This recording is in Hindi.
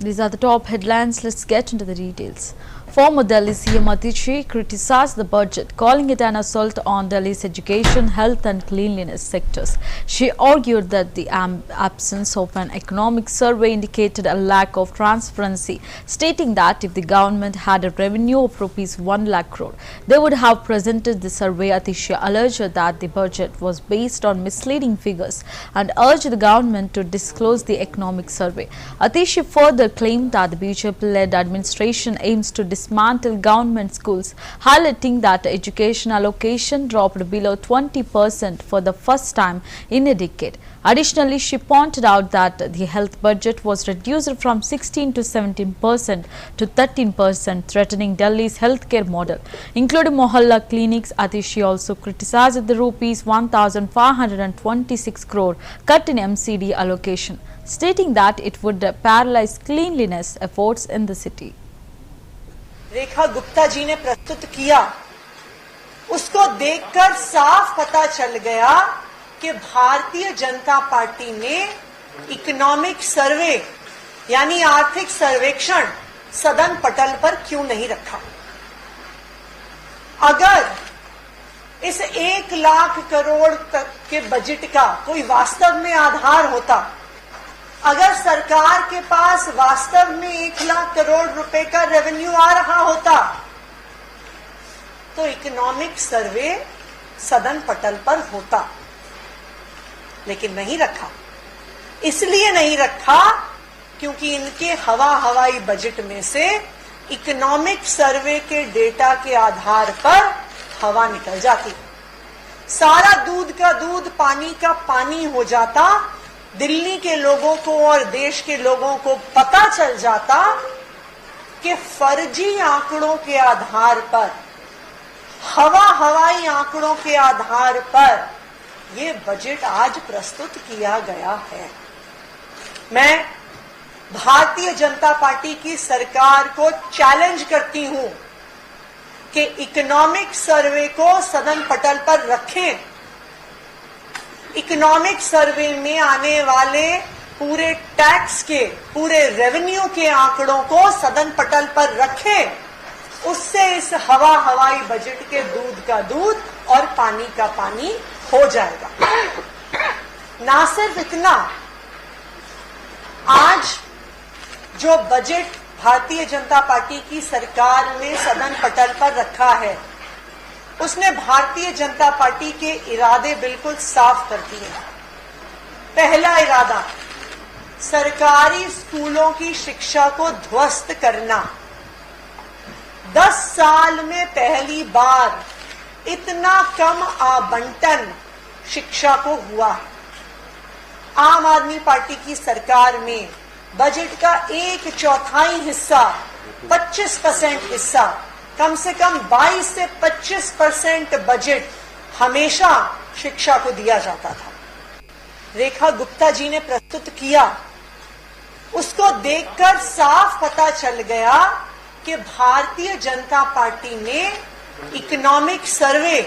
These are the top headlines. Let's get into the details. Former Delhi CM Atishi criticized the budget, calling it an assault on Delhi's education, health and cleanliness sectors. She argued that the absence of an economic survey indicated a lack of transparency, stating that if the government had a revenue of rupees 1 lakh crore, they would have presented the survey. Atishi alleged that the budget was based on misleading figures and urged the government to disclose the economic survey. Atishi further claimed that the BJP-led administration aims to dismantle government schools, highlighting that education allocation dropped below 20% for the first time in a decade. Additionally, she pointed out that the health budget was reduced from 16 to 17% to 13%, threatening Delhi's healthcare model, including Mohalla clinics. Atishi also criticized the rupees 1,526 crore cut in MCD allocation, stating that it would paralyze cleanliness efforts in the city. Rekha Gupta ji ने प्रस्तुत किया, उसको देखकर साफ पता चल गया कि भारतीय जनता पार्टी ने इकोनॉमिक सर्वे यानी आर्थिक सर्वेक्षण सदन पटल पर क्यों नहीं रखा। अगर इस 1 लाख करोड़ तक के बजट का कोई वास्तव में आधार होता, अगर सरकार के पास वास्तव में 1 लाख करोड़ रुपए का रेवेन्यू आ रहा होता तो इकोनॉमिक सर्वे सदन पटल पर होता, लेकिन नहीं रखा। इसलिए नहीं रखा क्योंकि इनके हवाई बजट में से इकोनॉमिक सर्वे के डेटा के आधार पर हवा निकल जाती, सारा दूध का दूध पानी का पानी हो जाता। दिल्ली के लोगों को और देश के लोगों को पता चल जाता कि फर्जी आंकड़ों के आधार पर, हवाई आंकड़ों के आधार पर ये बजट आज प्रस्तुत किया गया है। मैं भारतीय जनता पार्टी की सरकार को चैलेंज करती हूं कि इकोनॉमिक सर्वे को सदन पटल पर रखें। इकोनॉमिक सर्वे में आने वाले पूरे टैक्स के, पूरे रेवेन्यू के आंकड़ों को सदन पटल पर रखें। उससे इस हवाई बजट के दूध का दूध और पानी का पानी हो जाएगा। ना सिर्फ इतना, आज जो बजट भारतीय जनता पार्टी की सरकार ने सदन पटल पर रखा है, उसने भारतीय जनता पार्टी के इरादे बिल्कुल साफ कर दिए। पहला इरादा, सरकारी स्कूलों की शिक्षा को ध्वस्त करना। 10 साल में पहली बार इतना कम आवंटन शिक्षा को हुआ है। आम आदमी पार्टी की सरकार में बजट का 1/4 हिस्सा, 25% हिस्सा, कम से कम 22 से 25% बजट हमेशा शिक्षा को दिया जाता था। रेखा गुप्ता जी ने प्रस्तुत किया, उसको देखकर साफ पता चल गया कि भारतीय जनता पार्टी ने इकोनॉमिक सर्वे